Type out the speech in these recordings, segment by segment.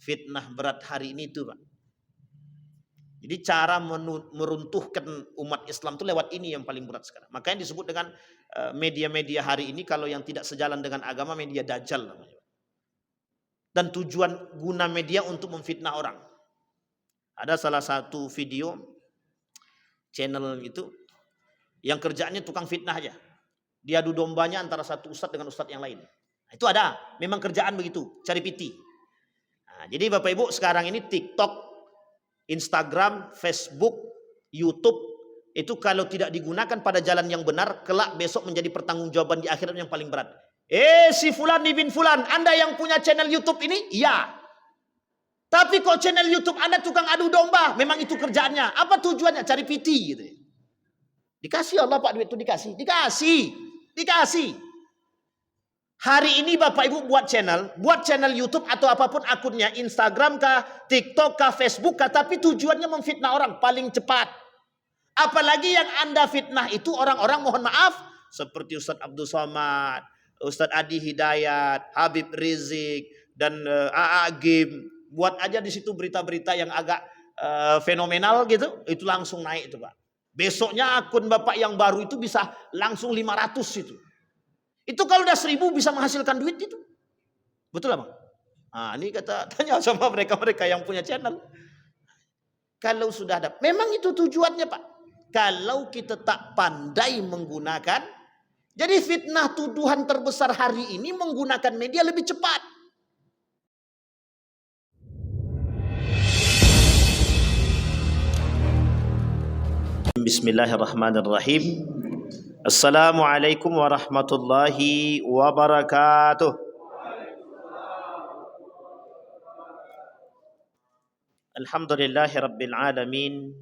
Fitnah berat hari ini itu, Pak. Jadi cara meruntuhkan umat Islam itu lewat ini yang paling berat sekarang. Makanya disebut dengan media-media hari ini, kalau yang tidak sejalan dengan agama, media dajjal namanya. Dan tujuan guna media untuk memfitnah orang. Ada salah satu video channel itu yang kerjaannya tukang fitnah aja. Dia adu dombanya antara satu ustadz dengan ustadz yang lain. Nah, itu ada, memang kerjaan begitu, cari piti. Nah, jadi Bapak Ibu sekarang ini TikTok, Instagram, Facebook, YouTube itu kalau tidak digunakan pada jalan yang benar, kelak besok menjadi pertanggungjawaban di akhirat yang paling berat. Si Fulan bin Fulan, Anda yang punya channel YouTube ini? Iya. Tapi kok channel YouTube Anda tukang adu domba? Memang itu kerjaannya. Apa tujuannya? Cari piti gitu. Dikasih Allah Pak duit itu, dikasih. Hari ini Bapak Ibu buat channel YouTube atau apapun akunnya, Instagram kah, TikTok kah, Facebook kah, tapi tujuannya memfitnah orang paling cepat. Apalagi yang Anda fitnah itu orang-orang, mohon maaf, seperti Ustadz Abdul Somad, Ustadz Adi Hidayat, Habib Rizik, dan AA Gim. Buat aja di situ berita-berita yang agak fenomenal gitu, itu langsung naik itu Pak. Besoknya akun Bapak yang baru itu bisa langsung 500 itu. Itu kalau udah 1000 bisa menghasilkan duit itu. Betul lah Bang? Nah, ini tanya sama mereka-mereka yang punya channel. Kalau sudah ada, memang itu tujuannya Pak. Kalau kita tak pandai menggunakan, jadi fitnah tuduhan terbesar hari ini menggunakan media lebih cepat. Bismillahirrahmanirrahim. Assalamualaikum warahmatullahi wabarakatuh. Alhamdulillahi rabbil alamin.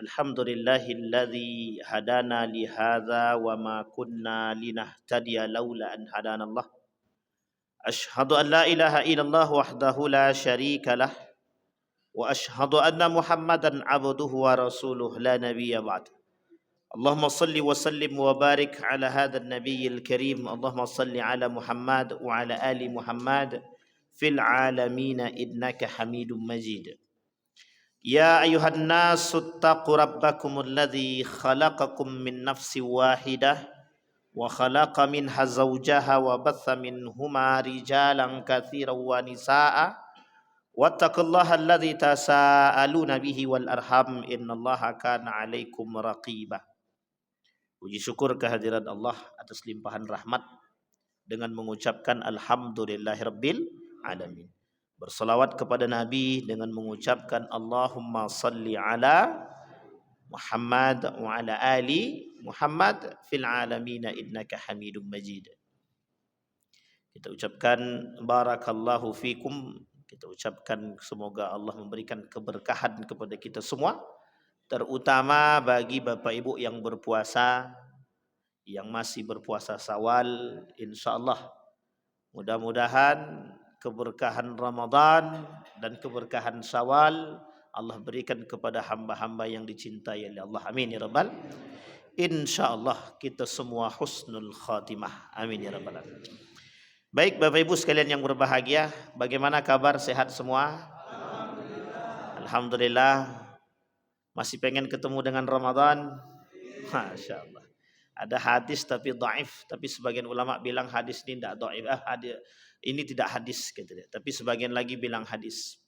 Alhamdulillahilladzi hadana li hadza wa ma kunna linahtadiya laula an hadanallah. Asyhadu an la ilaha illallah wahdahu la syarika lah wa asyhadu anna Muhammadan abduhu wa rasuluh la nabiyya ba'd. Allahumma salli wa sallim wa barik ala hadzal nabiyil karim. Allahumma salli ala Muhammad wa ala ali Muhammad fil alamin innaka Hamidum Majid. Ya ayuhan nasu taqu rabbakumul ladzi khalaqakum min nafsin wahidah wa khalaqa minha zawjaha wa batha minhuma rijalan katsiran wa nisaa wattaqullaha alladzi tasaaluna bihi wal arham innallaha kana 'alaikum raqiba. Puji syukur kehadirat Allah atas limpahan rahmat dengan mengucapkan alhamdulillahirabbil alamin. Bersalawat kepada Nabi dengan mengucapkan Allahumma salli ala Muhammad wa ala ali Muhammad fil alamin innaka Hamidum Majid. Kita ucapkan barakallahu fikum. Kita ucapkan semoga Allah memberikan keberkahan kepada kita semua, terutama bagi Bapak Ibu yang berpuasa, yang masih berpuasa Syawal, insyaallah mudah-mudahan keberkahan Ramadan dan keberkahan Syawal Allah berikan kepada hamba-hamba yang dicintai oleh Allah. Amin ya rabbal. Insyaallah kita semua husnul khatimah. Amin ya rabbal alamin. Baik Bapak Ibu sekalian yang berbahagia, bagaimana kabar, sehat semua? Alhamdulillah. Masih pengen ketemu dengan Ramadan? Masya Allah. Ada hadis tapi dhaif, tapi sebagian ulama bilang hadis ini tidak dhaif. Ini tidak hadis gitu ya. Tapi sebagian lagi bilang hadis.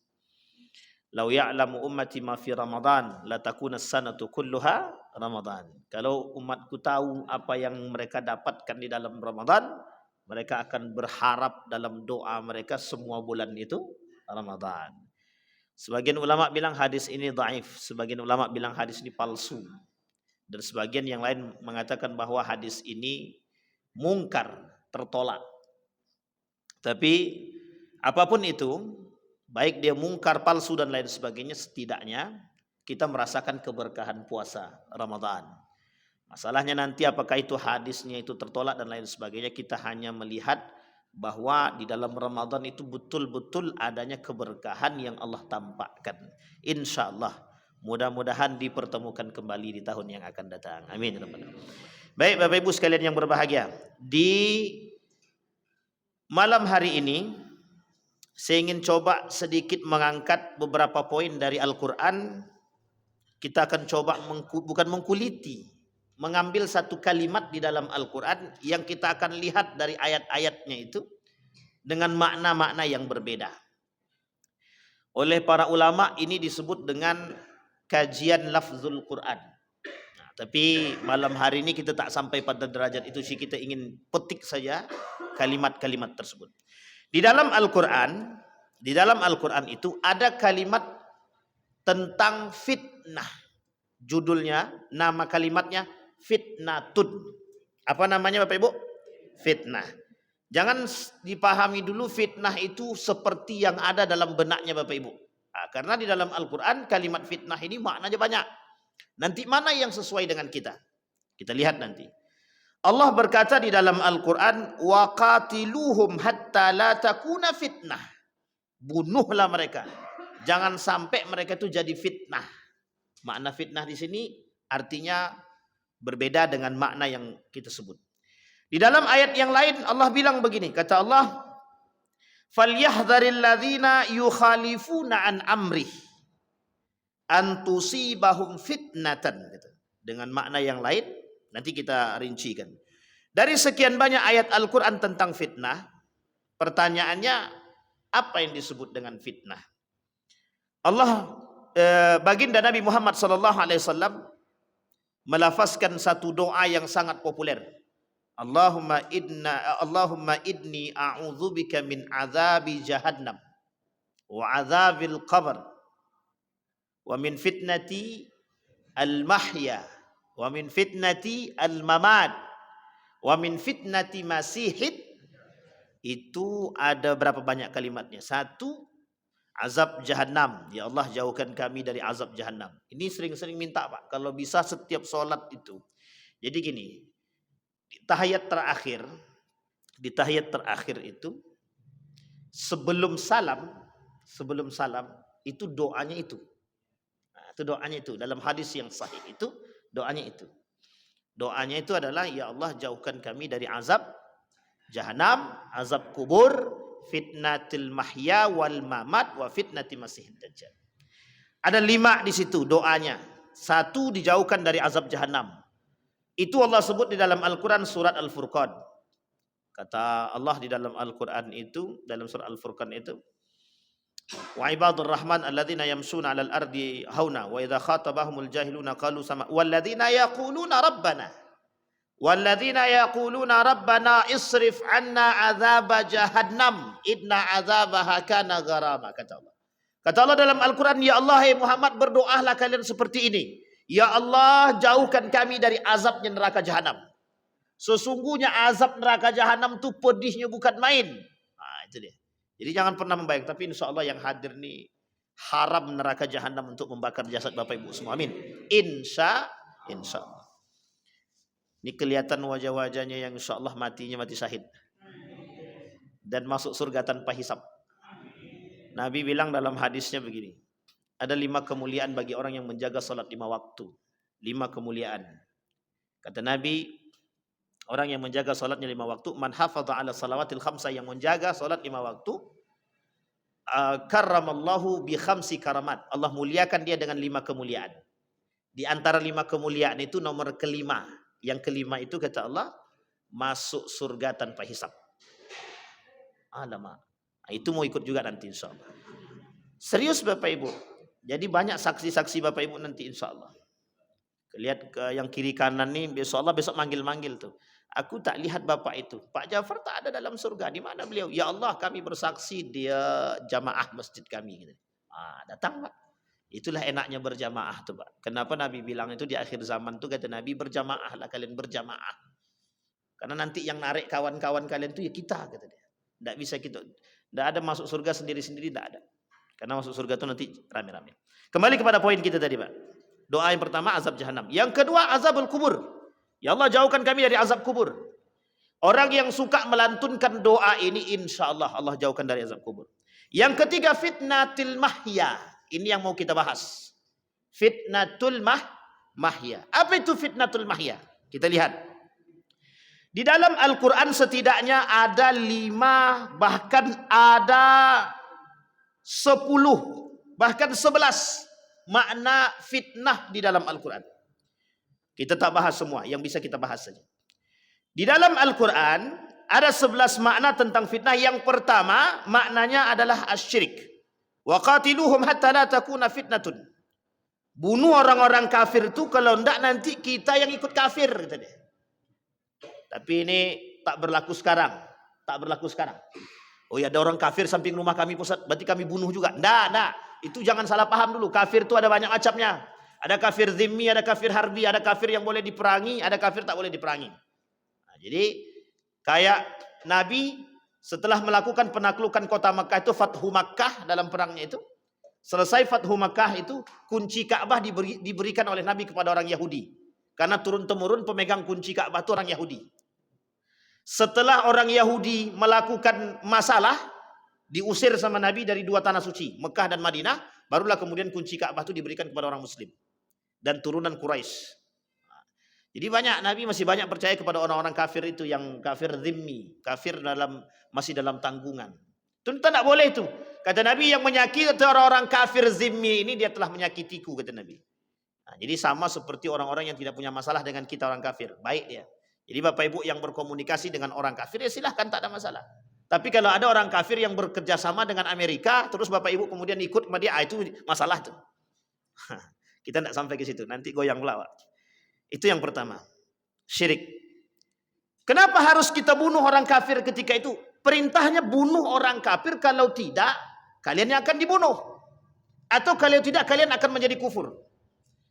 Lau ya'lamu ummati ma fi Ramadan la takuna as-sanatu kulluha Ramadan. Kalau umatku tahu apa yang mereka dapatkan di dalam Ramadan, mereka akan berharap dalam doa mereka semua bulan itu Ramadan. Sebagian ulama bilang hadis ini dhaif, sebagian ulama bilang hadis ini palsu. Dan sebagian yang lain mengatakan bahwa hadis ini mungkar, tertolak. Tapi apapun itu, baik dia mungkar, palsu dan lain sebagainya, setidaknya kita merasakan keberkahan puasa Ramadan. Masalahnya nanti apakah itu hadisnya itu tertolak dan lain sebagainya, kita hanya melihat bahwa di dalam Ramadan itu betul-betul adanya keberkahan yang Allah tampakkan. Insyaallah mudah-mudahan dipertemukan kembali di tahun yang akan datang. Amin. Baik Bapak Ibu sekalian yang berbahagia, di malam hari ini Saya ingin coba sedikit mengangkat beberapa poin dari Al-Quran. Kita akan coba bukan mengkuliti, mengambil satu kalimat di dalam Al-Quran yang kita akan lihat dari ayat-ayatnya itu dengan makna-makna yang berbeda. Oleh para ulama ini disebut dengan kajian lafzul Quran. Nah, tapi malam hari ini kita tak sampai pada derajat itu sih, kita ingin petik saja kalimat-kalimat tersebut. Di dalam Al-Quran itu ada kalimat tentang fitnah. Judulnya, nama kalimatnya fitnatun. Apa namanya Bapak Ibu? Fitnah. Jangan dipahami dulu fitnah itu seperti yang ada dalam benaknya Bapak Ibu. Nah, karena di dalam Al-Quran kalimat fitnah ini maknanya banyak. Nanti mana yang sesuai dengan kita? Kita lihat nanti. Allah berkata di dalam Al-Quran, وَقَاتِلُوهُمْ hatta la takuna fitnah. Bunuhlah mereka. Jangan sampai mereka itu jadi fitnah. Makna fitnah di sini artinya berbeda dengan makna yang kita sebut. Di dalam ayat yang lain Allah bilang begini, kata Allah, فَلْيَحْذَرِ الَّذِينَ يُخَالِفُونَ عَنْ أَمْرِهِ أَنْ تُصِيبَهُمْ فِتْنَةً. Dengan makna yang lain nanti kita rincikan. Dari sekian banyak ayat Al-Quran tentang fitnah, pertanyaannya apa yang disebut dengan fitnah? Allah baginda Nabi Muhammad SAW melafazkan satu doa yang sangat populer. Allahumma inni a'udzubika min azabi jahannam wa azabil qabr wa min fitnati al-mahya wa min fitnati al-mamat wa min fitnati masihid. Itu ada berapa banyak kalimatnya? Satu, azab jahannam. Ya Allah, jauhkan kami dari azab jahannam. Ini sering-sering minta Pak, kalau bisa setiap sholat itu. Jadi gini, di tahiyat terakhir itu sebelum salam itu doanya itu. Nah, itu doanya itu dalam hadis yang sahih itu doanya itu. Doanya itu adalah, ya Allah jauhkan kami dari azab jahannam, azab kubur, fitnatil mahya wal mamat wa fitnati masihid dajjal. Ada 5 di situ doanya. 1 dijauhkan dari azab jahannam. Itu Allah sebut di dalam Al-Quran surat Al-Furqan. Kata Allah di dalam Al-Quran itu, dalam surat Al-Furqan itu, wa ibadur rahman alladzina yamshuna 'alal ardi hauna wa idza khatabahumul jahiluna qalu sama walladzina yaquluna rabbana isrif 'anna 'adzaba jahannam inna 'adzabaha kana gharama. Kata Allah dalam Al-Quran, ya Allah, hai Muhammad, berdoalah kalian seperti ini, ya Allah jauhkan kami dari azabnya neraka jahanam. Sesungguhnya azab neraka jahanam itu pedihnya bukan main. Nah, itu dia. Jadi jangan pernah membayang, tapi insya Allah yang hadir nih haram neraka jahanam untuk membakar jasad Bapak Ibu semua. Amin. Insya Allah. Ini kelihatan wajah-wajahnya yang insya Allah matinya mati syahid. Dan masuk surga tanpa hisab. Nabi bilang dalam hadisnya begini. Ada 5 kemuliaan bagi orang yang menjaga salat 5 waktu. 5 kemuliaan. Kata Nabi, orang yang menjaga salatnya 5 waktu, man hafadha ala salawatil khamsa, yang menjaga salat 5 waktu, karramallahu bi khamsi karamat. Allah muliakan dia dengan 5 kemuliaan. Di antara 5 kemuliaan itu nomor kelima. Yang kelima itu kata Allah, masuk surga tanpa hisab. Alamak. Nah, itu mau ikut juga nanti insya Allah. Serius Bapak Ibu. Jadi banyak saksi-saksi Bapak Ibu nanti insya Allah. Lihat ke yang kiri kanan nih, besok manggil-manggil tuh. Aku tak lihat Bapak itu. Pak Jafar tak ada dalam surga. Di mana beliau? Ya Allah, kami bersaksi dia jamaah masjid kami. Datang Pak. Itulah enaknya berjamaah tuh Pak. Kenapa Nabi bilang itu di akhir zaman tuh, kata Nabi, berjamaah lah kalian, berjamaah. Karena nanti yang narik kawan-kawan kalian tuh ya kita, kata dia. Tidak bisa kita. Tidak ada masuk surga sendiri-sendiri, tidak ada. Karena masuk surga itu nanti rame-rame. Kembali kepada poin kita tadi Pak. Doa yang pertama azab jahannam. Yang kedua azabul kubur. Ya Allah jauhkan kami dari azab kubur. Orang yang suka melantunkan doa ini insya Allah Allah jauhkan dari azab kubur. Yang ketiga fitnatil mahya. Ini yang mau kita bahas. Fitnatul mahya. Apa itu fitnatul mahya? Kita lihat. Di dalam Al-Quran setidaknya ada 5, bahkan ada 10, bahkan 11 makna fitnah di dalam Al-Quran. Kita tak bahas semua, yang bisa kita bahas saja. Di dalam Al-Quran ada 11 makna tentang fitnah. Yang pertama maknanya adalah asyirik. Wa qatiluhum hatta la takuna fitnatun. Bunuh orang-orang kafir itu, kalau enggak nanti kita yang ikut kafir, kata dia. Tapi ini tak berlaku sekarang. Tak berlaku sekarang. Oh ya, ada orang kafir samping rumah kami, Ustaz, berarti kami bunuh juga. Enggak. Itu jangan salah paham dulu. Kafir itu ada banyak macamnya. Ada kafir zimmi, ada kafir harbi, ada kafir yang boleh diperangi, ada kafir tak boleh diperangi. Nah, jadi kayak Nabi setelah melakukan penaklukan kota Makkah itu, Fathu Makkah, dalam perangnya itu, selesai Fathu Makkah itu, kunci Ka'bah diberikan oleh Nabi kepada orang Yahudi. Karena turun-temurun pemegang kunci Ka'bah itu orang Yahudi. Setelah orang Yahudi melakukan masalah, diusir sama Nabi dari 2 tanah suci, Mekah dan Madinah, barulah kemudian kunci Ka'bah itu diberikan kepada orang Muslim dan turunan Quraisy. Jadi Nabi masih banyak percaya kepada orang-orang kafir itu, yang kafir zimmi, kafir masih dalam tanggungan. Itu tidak boleh itu. Kata Nabi, yang menyakiti orang-orang kafir zimmi ini, dia telah menyakitiku, kata Nabi. Nah, jadi sama seperti orang-orang yang tidak punya masalah dengan kita orang kafir, baik dia. Jadi Bapak Ibu yang berkomunikasi dengan orang kafir, ya silahkan, tak ada masalah. Tapi kalau ada orang kafir yang bekerja sama dengan Amerika, terus Bapak Ibu kemudian ikut sama dia, itu masalah tuh. Kita tidak sampai ke situ, nanti goyang pula. Itu yang pertama, syirik. Kenapa harus kita bunuh orang kafir ketika itu? Perintahnya bunuh orang kafir, kalau tidak kalian yang akan dibunuh. Atau kalau tidak kalian akan menjadi kufur.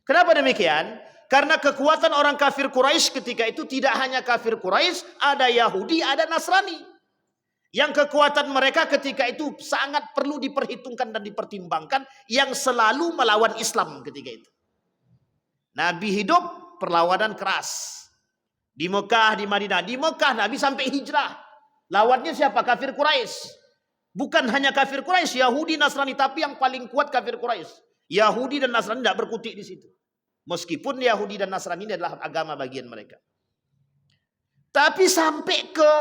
Kenapa demikian? Karena kekuatan orang kafir Quraisy ketika itu tidak hanya kafir Quraisy, ada Yahudi, ada Nasrani. Yang kekuatan mereka ketika itu sangat perlu diperhitungkan dan dipertimbangkan, yang selalu melawan Islam ketika itu. Nabi hidup perlawanan keras. Di Mekah, di Madinah. Di Mekah Nabi sampai hijrah. Lawannya siapa? Kafir Quraisy. Bukan hanya kafir Quraisy, Yahudi, Nasrani, tapi yang paling kuat kafir Quraisy. Yahudi dan Nasrani tidak berkutik di situ. Meskipun Yahudi dan Nasrani ini adalah agama bagian mereka. Tapi sampai ke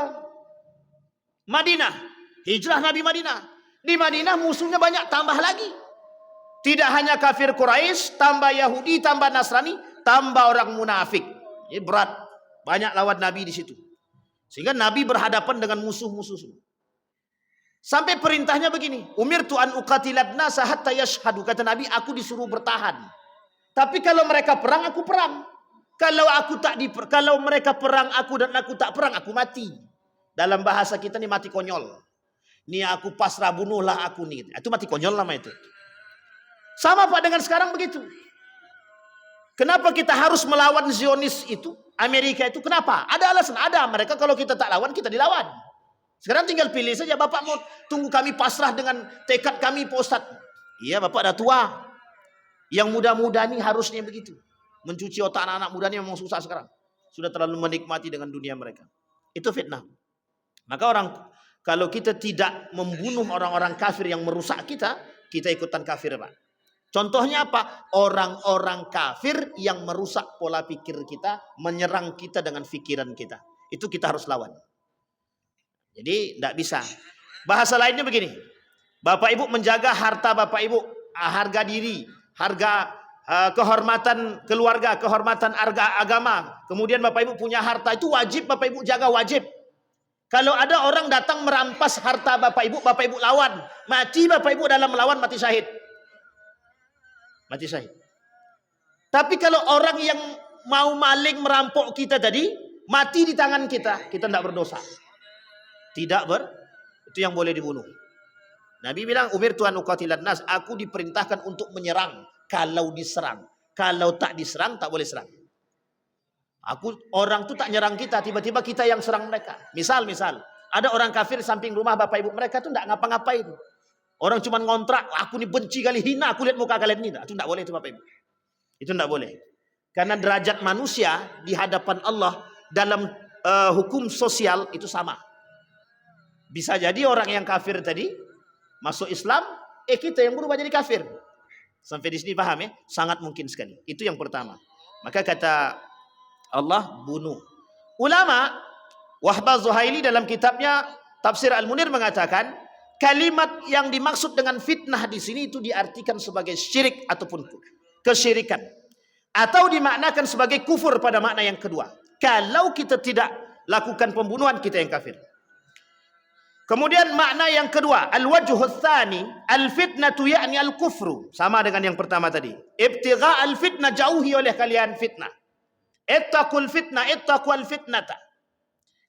Madinah, hijrah Nabi Madinah. Di Madinah musuhnya banyak, tambah lagi. Tidak hanya kafir Quraisy, tambah Yahudi, tambah Nasrani, tambah orang munafik. Ini berat, banyak lawan Nabi di situ. Sehingga Nabi berhadapan dengan musuh-musuh. Sampai perintahnya begini, umirtu an uqatilan nasa hatta yashhadu, kata Nabi, aku disuruh bertahan. Tapi kalau mereka perang, aku perang. Kalau mereka perang aku dan aku tak perang, aku mati. Dalam bahasa kita nih mati konyol. Nih aku pasrah, bunuhlah aku nih. Itu mati konyol nama itu. Sama Pak dengan sekarang begitu. Kenapa kita harus melawan Zionis itu, Amerika itu? Kenapa? Ada alasan, ada. Mereka kalau kita tak lawan, kita dilawan. Sekarang tinggal pilih saja, Bapak mau tunggu kami pasrah dengan tekad kami, Pak Ustadz. Iya, Bapak dah tua. Yang muda-muda ini harusnya begitu. Mencuci otak anak-anak muda ini memang susah sekarang. Sudah terlalu menikmati dengan dunia mereka. Itu fitnah. Maka kalau kita tidak membunuh orang-orang kafir yang merusak kita, kita ikutan kafir, Pak. Contohnya apa? Orang-orang kafir yang merusak pola pikir kita, menyerang kita dengan pikiran kita. Itu kita harus lawan. Jadi tidak bisa. Bahasa lainnya begini. Bapak Ibu menjaga harta Bapak Ibu, harga diri, harga kehormatan keluarga, kehormatan agama. Kemudian Bapak Ibu punya harta, itu wajib Bapak Ibu jaga, wajib. Kalau ada orang datang merampas harta Bapak Ibu lawan. Mati Bapak Ibu dalam melawan, mati syahid. Mati syahid. Tapi kalau orang yang mau maling merampok kita tadi, mati di tangan kita tidak berdosa. Itu yang boleh dibunuh. Nabi bilang, umirtu an uqatilan nas, aku diperintahkan untuk menyerang kalau diserang. Kalau tak diserang, tak boleh serang. Orang tu tak nyerang kita, tiba-tiba kita yang serang mereka. Misal, ada orang kafir samping rumah Bapak Ibu, mereka tu tak ngapa-ngapain. Orang cuma ngontrak, aku ni benci kali, hina aku lihat muka kalian ni. Itu tak boleh itu Bapak Ibu. Itu tak boleh. Karena derajat manusia di hadapan Allah dalam hukum sosial itu sama. Bisa jadi orang yang kafir tadi masuk Islam, kita yang berubah jadi kafir. Sampai di sini paham ya? Sangat mungkin sekali. Itu yang pertama. Maka kata Allah, bunuh. Ulama Wahbah Zuhaili dalam kitabnya Tafsir Al-Munir mengatakan, kalimat yang dimaksud dengan fitnah di sini itu diartikan sebagai syirik ataupun kesyirikan, atau dimaknakan sebagai kufur pada makna yang kedua. Kalau kita tidak lakukan pembunuhan, kita yang kafir. Kemudian makna yang kedua, al-wajhul tsani, al-fitnatu ya'ni al-kufru. Sama dengan yang pertama tadi. Ibtigha al-fitnah, jauhi oleh kalian fitnah. Ittaqul fitnah, ittaqul fitnata.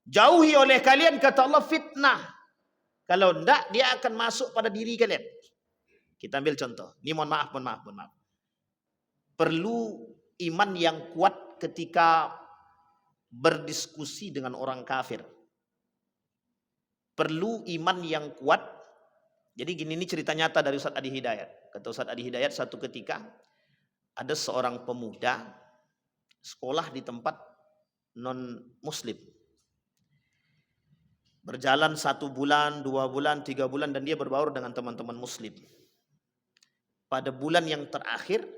Jauhi oleh kalian, kata Allah, fitnah. Kalau tidak, dia akan masuk pada diri kalian. Kita ambil contoh. Ini mohon maaf. Perlu iman yang kuat ketika berdiskusi dengan orang kafir. Perlu iman yang kuat. Jadi gini, ini cerita nyata dari Ustaz Adi Hidayat. Kata Ustaz Adi Hidayat, satu ketika ada seorang pemuda sekolah di tempat non muslim. Berjalan 1 bulan, 2 bulan, 3 bulan, dan dia berbaur dengan teman-teman muslim. Pada bulan yang terakhir,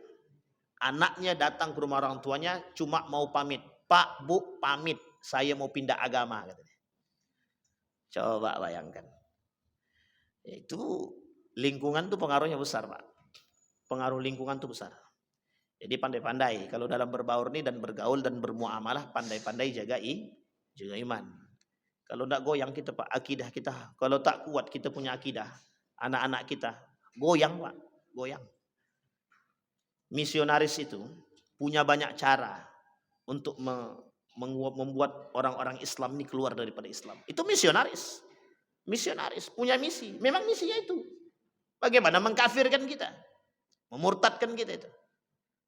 anaknya datang ke rumah orang tuanya cuma mau pamit. Pak, Bu, pamit, saya mau pindah agama, katanya. Coba bayangkan. Itu lingkungan tuh pengaruhnya besar, Pak. Pengaruh lingkungan tuh besar. Jadi pandai-pandai kalau dalam berbaur nih dan bergaul dan bermuamalah, pandai-pandai jaga iman. Kalau tidak goyang kita, Pak, akidah kita. Kalau tak kuat kita punya akidah, anak-anak kita goyang, Pak, goyang. Misionaris itu punya banyak cara untuk membuat orang-orang Islam ini keluar daripada Islam. Itu misionaris punya misi. Memang misinya itu bagaimana mengkafirkan kita, memurtadkan kita itu,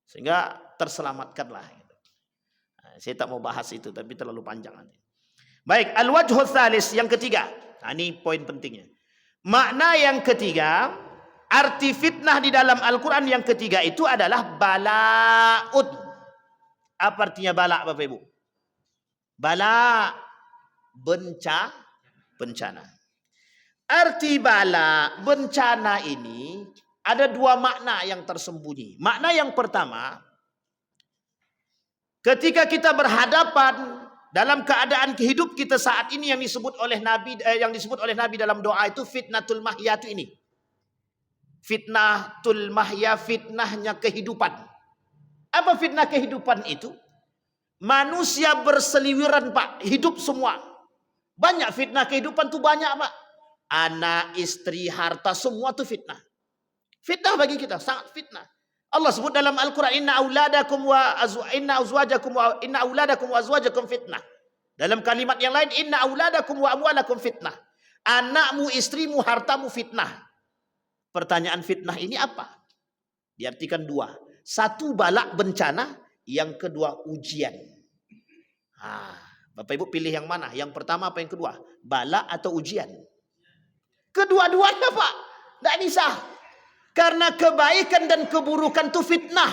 sehingga terselamatkanlah. Nah, saya tak mau bahas itu, tapi terlalu panjang nanti. Baik, al-wajhul tsalis, yang ketiga. Nah, ini poin pentingnya. Makna yang ketiga, arti fitnah di dalam Al-Quran yang ketiga itu adalah bala'ud. Apa artinya bala', Bapak Ibu? Bala, bencana. Arti bala, bencana ini ada 2 makna yang tersembunyi. Makna yang pertama, ketika kita berhadapan dalam keadaan hidup kita saat ini yang disebut oleh Nabi dalam doa itu fitnatul mahya itu ini. Fitnatul mahya, fitnahnya kehidupan. Apa fitnah kehidupan itu? Manusia berseliweran, Pak, hidup semua. Banyak fitnah kehidupan tuh banyak, Pak. Anak, istri, harta, semua tuh fitnah. Fitnah bagi kita, sangat fitnah. Allah sebut dalam Al-Quran, inna auladakum wa azwajakum fitnah. Dalam kalimat yang lain, inna auladakum wa amwalakum fitnah. Anakmu, istrimu, hartamu fitnah. Pertanyaan fitnah ini apa? Diartikan 2. 1 balak, bencana. Yang kedua ujian. Bapak Ibu pilih yang mana? Yang pertama apa yang kedua? Bala atau ujian? Kedua-duanya, Pak. Tidak bisa. Karena kebaikan dan keburukan itu fitnah.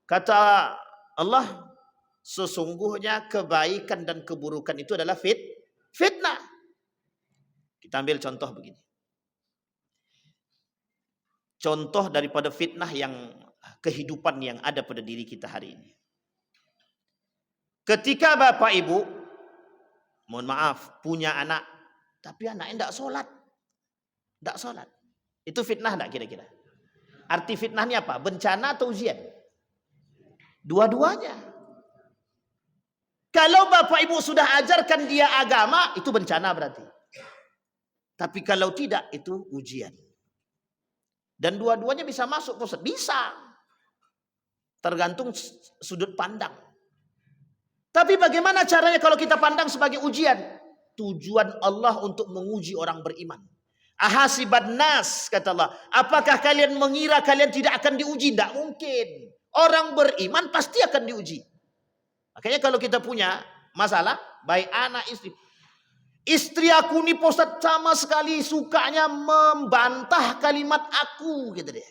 Kata Allah, sesungguhnya kebaikan dan keburukan itu adalah fitnah. Kita ambil contoh begini. Contoh daripada fitnah yang kehidupan yang ada pada diri kita hari ini. Ketika Bapak Ibu, mohon maaf, punya anak, tapi anaknya tidak sholat. Itu fitnah tidak kira-kira? Arti fitnah ini apa? Bencana atau ujian? Dua-duanya. Kalau Bapak Ibu sudah ajarkan dia agama, itu bencana berarti. Tapi kalau tidak, itu ujian. Dan dua-duanya bisa masuk, Ustaz. Bisa. Tergantung sudut pandang. Tapi bagaimana caranya kalau kita pandang sebagai ujian? Tujuan Allah untuk menguji orang beriman. Ahasiban nas, kata Allah. Apakah kalian mengira kalian tidak akan diuji? Tidak mungkin. Orang beriman pasti akan diuji. Makanya kalau kita punya masalah, baik anak, istri. Istri aku nih, Ustaz, sama sekali sukanya membantah kalimat aku, gitu deh.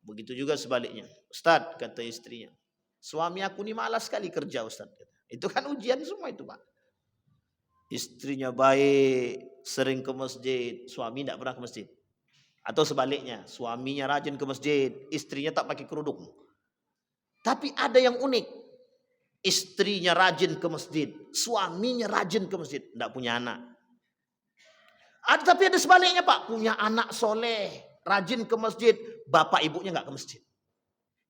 Begitu juga sebaliknya. Ustaz, kata istrinya, suami aku nih malas sekali kerja, Ustaz. Itu kan ujian semua itu, Pak. Istrinya baik, sering ke masjid, suami tidak pernah ke masjid. Atau sebaliknya, suaminya rajin ke masjid, istrinya tak pakai kerudung. Tapi ada yang unik. Istrinya rajin ke masjid, suaminya rajin ke masjid, tidak punya anak. Tapi ada sebaliknya Pak, punya anak soleh, rajin ke masjid, bapak ibunya nggak ke masjid.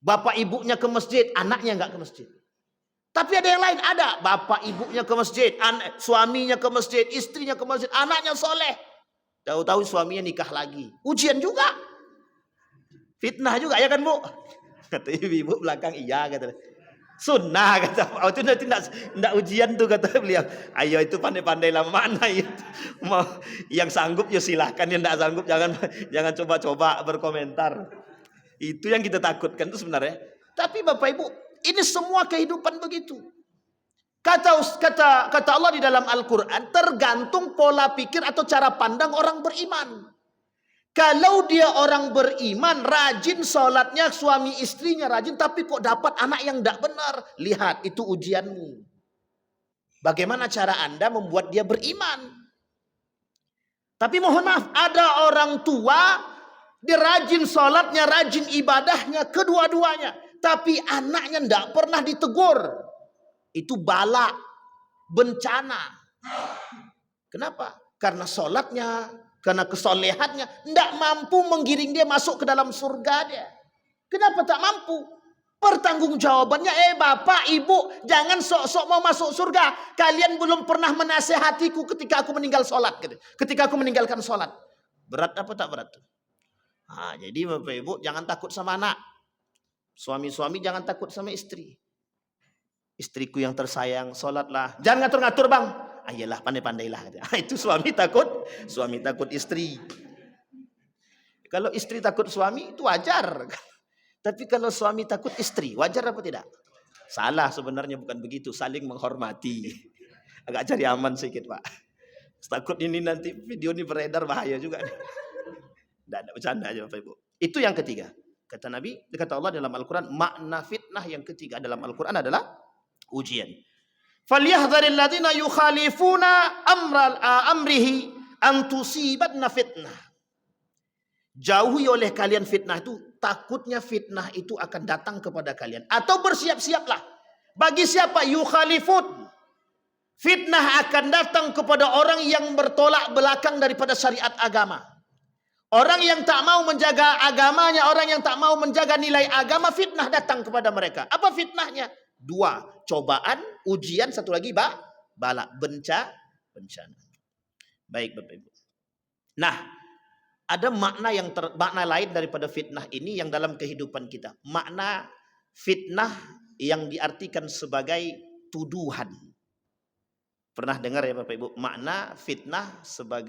Bapak ibunya ke masjid, anaknya nggak ke masjid. Tapi ada yang lain, ada bapak ibunya ke masjid, suaminya ke masjid, istrinya ke masjid, anaknya soleh. Tahu-tahu suaminya nikah lagi. Ujian juga. Fitnah juga ya kan Bu? Kata ibu belakang iya kata. Sunnah kata. Oh itu nanti tidak ujian tuh kata beliau. Ayo itu pandai-pandai lah mana itu. Mau yang sanggup ya silahkan, yang tidak sanggup jangan coba-coba berkomentar. Itu yang kita takutkan itu sebenarnya. Tapi Bapak Ibu, ini semua kehidupan begitu. Kata Allah di dalam Al-Quran, tergantung pola pikir atau cara pandang orang beriman. Kalau dia orang beriman, rajin sholatnya, suami istrinya rajin, tapi kok dapat anak yang tidak benar. Lihat, itu ujianmu. Bagaimana cara Anda membuat dia beriman? Tapi mohon maaf, ada orang tua, dia rajin sholatnya, rajin ibadahnya, kedua-duanya. Tapi anaknya tidak pernah ditegur. Itu bala, bencana. Kenapa? Karena sholatnya, karena kesolehannya tidak mampu menggiring dia masuk ke dalam surga dia. Kenapa tak mampu? Pertanggungjawabannya, bapak, ibu, jangan sok-sok mau masuk surga. Kalian belum pernah menasehatiku ketika aku meninggal sholat. Ketika aku meninggalkan sholat. Berat apa tak berat? Nah, jadi bapak ibu jangan takut sama anak. Suami-suami jangan takut sama istri. Istriku yang tersayang, sholatlah. Jangan ngatur-ngatur bang. Ayolah pandai-pandailah. Itu suami takut istri. Kalau istri takut suami itu wajar. Tapi kalau suami takut istri, wajar apa tidak? Salah sebenarnya, bukan begitu. Saling menghormati. Agak cari aman sedikit Pak. Takut ini nanti video ini beredar bahaya juga. Tidak bercanda aja Bapak Ibu. Itu yang ketiga. Kata Nabi, kata Allah dalam Al-Quran, makna fitnah yang ketiga dalam Al-Quran adalah ujian. Falyahdharil ladzina yukhalifuna amrihi an tusibatna fitnah. Jauhi oleh kalian fitnah itu, takutnya fitnah itu akan datang kepada kalian. Atau bersiap-siaplah. Bagi siapa yukhalifun? Fitnah akan datang kepada orang yang bertolak belakang daripada syariat agama. Orang yang tak mau menjaga agamanya, orang yang tak mau menjaga nilai agama, fitnah datang kepada mereka. Apa fitnahnya? Dua, cobaan, ujian, satu lagi bala, bencana. Baik Bapak Ibu. Nah, ada makna lain daripada fitnah ini yang dalam kehidupan kita. Makna fitnah yang diartikan sebagai tuduhan. Pernah dengar ya Bapak Ibu? Makna fitnah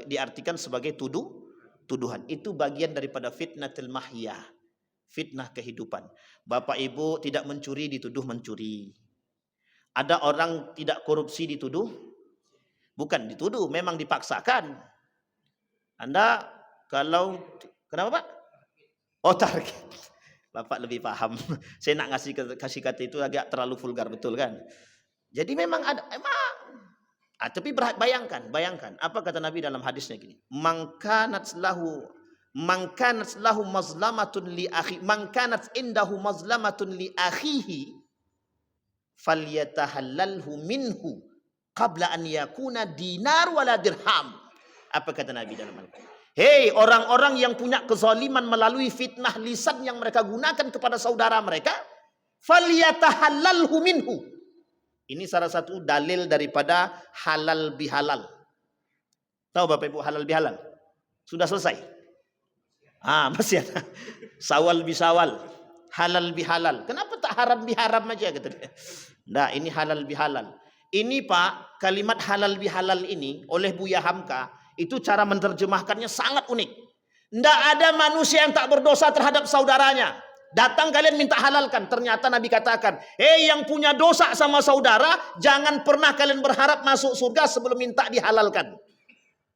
diartikan sebagai tuduhan. Itu bagian daripada fitnatul mahyah. Fitnah kehidupan. Bapak Ibu tidak mencuri dituduh mencuri. Ada orang tidak korupsi dituduh? Bukan dituduh, memang dipaksakan. Anda kalau kenapa Pak? Oh target. Bapak lebih paham. Saya nak kasih kata itu agak terlalu vulgar betul kan? Jadi memang ada tapi bayangkan apa kata Nabi dalam hadisnya gini. Man kanat lahu mazlamatun li akhi, man kanat indahu mazlamatun li akhihi falyatahallalhu minhu qabla an yakuna dinar wala dirham. Apa kata Nabi dalam Al-Quran? Hei orang-orang yang punya kezaliman melalui fitnah lisan yang mereka gunakan kepada saudara mereka, falyatahallalhu minhu. Ini salah satu dalil daripada halal bihalal. Tahu Bapak Ibu halal bihalal? Sudah selesai? Masih ada. Sawal bisawal. Halal bihalal. Kenapa tak haram biharam aja gitu? Nah, ini halal bihalal. Ini Pak, kalimat halal bihalal ini oleh Buya Hamka, itu cara menerjemahkannya sangat unik. Tidak ada manusia yang tak berdosa terhadap saudaranya. Datang kalian minta halalkan. Ternyata Nabi katakan, yang punya dosa sama saudara, jangan pernah kalian berharap masuk surga sebelum minta dihalalkan.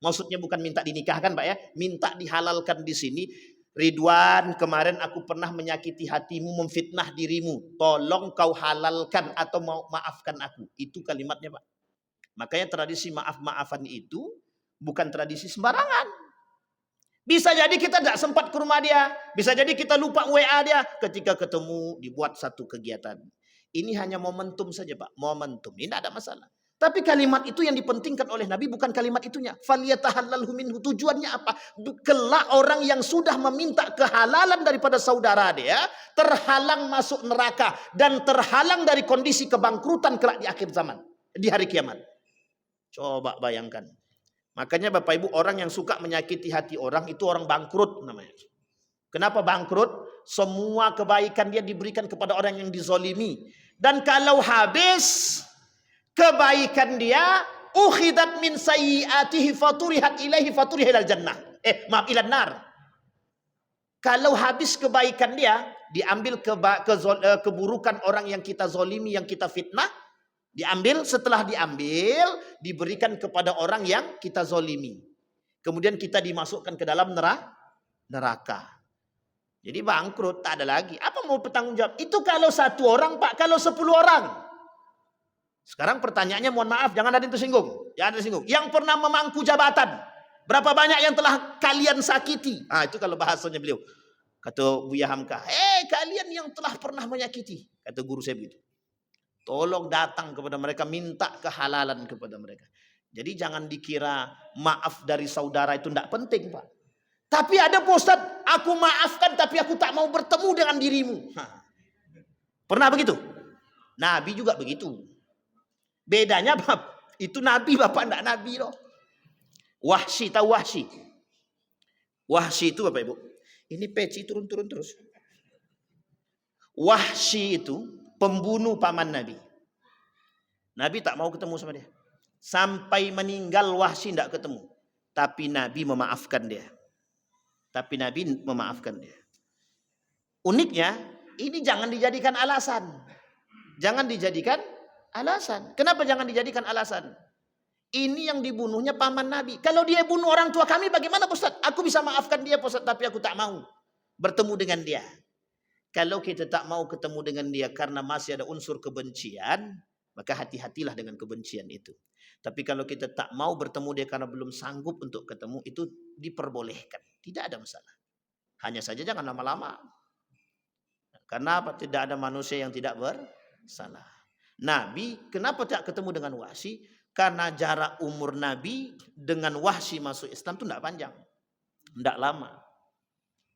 Maksudnya bukan minta dinikahkan Pak ya, minta dihalalkan di sini. Ridwan, kemarin aku pernah menyakiti hatimu, memfitnah dirimu. Tolong kau halalkan atau maafkan aku. Itu kalimatnya Pak. Makanya tradisi maaf-maafan itu bukan tradisi sembarangan. Bisa jadi kita tidak sempat ke rumah dia. Bisa jadi kita lupa WA dia. Ketika ketemu dibuat satu kegiatan. Ini hanya momentum saja Pak. Momentum. Ini tidak ada masalah. Tapi kalimat itu yang dipentingkan oleh Nabi bukan kalimat itunya. Faliyatahallalhu minhu. Tujuannya apa? Kelak orang yang sudah meminta kehalalan daripada saudara dia terhalang masuk neraka dan terhalang dari kondisi kebangkrutan kelak di akhir zaman, di hari kiamat. Coba bayangkan. Makanya Bapak Ibu, orang yang suka menyakiti hati orang itu orang bangkrut namanya. Kenapa bangkrut? Semua kebaikan dia diberikan kepada orang yang dizolimi. Dan kalau habis kebaikan dia, ukhidat min sayyiatihi faturihat ilaihi faturihal jannah. Ilan nar. Kalau habis kebaikan dia, diambil keburukan orang yang kita zolimi, yang kita fitnah, diambil, setelah diambil, diberikan kepada orang yang kita zolimi. Kemudian kita dimasukkan ke dalam neraka. Jadi bangkrut, tak ada lagi. Apa mau bertanggung jawab? Itu kalau 1 orang, Pak, kalau 10 orang. Sekarang pertanyaannya, mohon maaf, jangan ada yang tersinggung. Jangan ada tersinggung. Yang pernah memangku jabatan, berapa banyak yang telah kalian sakiti? Itu kalau bahasanya beliau. Kata Buya Hamka, kalian yang telah pernah menyakiti. Kata guru saya begitu. Tolong datang kepada mereka, minta kehalalan kepada mereka. Jadi jangan dikira maaf dari saudara itu tidak penting, Pak. Tapi ada Pak Ustaz, aku maafkan tapi aku tak mau bertemu dengan dirimu. Pernah begitu? Nabi juga begitu. Bedanya itu Nabi, Bapak enggak Nabi loh. Wahsy, tahu Wahsy? Wahsy itu Bapak Ibu, ini peci turun-turun terus. Wahsy itu pembunuh paman Nabi. Nabi tak mau ketemu sama dia. Sampai meninggal Wahsy enggak ketemu. Tapi Nabi memaafkan dia. Uniknya, ini jangan dijadikan alasan. Jangan dijadikan alasan. Kenapa jangan dijadikan alasan? Ini yang dibunuhnya paman Nabi. Kalau dia bunuh orang tua kami, bagaimana Ustaz? Aku bisa maafkan dia Ustaz, tapi aku tak mau bertemu dengan dia. Kalau kita tak mau ketemu dengan dia karena masih ada unsur kebencian, maka hati-hatilah dengan kebencian itu. Tapi kalau kita tak mau bertemu dia karena belum sanggup untuk ketemu, itu diperbolehkan. Tidak ada masalah. Hanya saja jangan lama-lama. Karena apa? Tidak ada manusia yang tidak bersalah. Nabi kenapa tidak ketemu dengan Wahsy? Karena jarak umur Nabi dengan Wahsy masuk Islam itu tidak panjang. Tidak lama.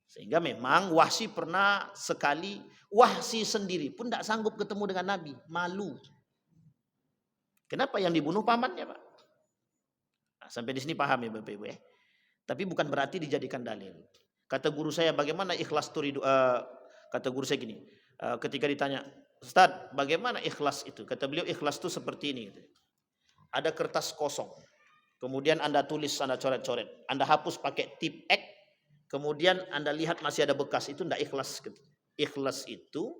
Sehingga memang Wahsy pernah sekali, Wahsy sendiri pun tidak sanggup ketemu dengan Nabi. Malu. Kenapa? Yang dibunuh pamannya, Pak. Nah, sampai di sini paham ya Bapak Ibu ya. Tapi bukan berarti dijadikan dalil. Kata guru saya, bagaimana ikhlas turidu? Kata guru saya gini, ketika ditanya, Ustaz, bagaimana ikhlas itu? Kata beliau, ikhlas itu seperti ini. Ada kertas kosong, kemudian Anda tulis, Anda coret-coret, Anda hapus pakai tip X, kemudian Anda lihat masih ada bekas, itu tidak ikhlas. Ikhlas itu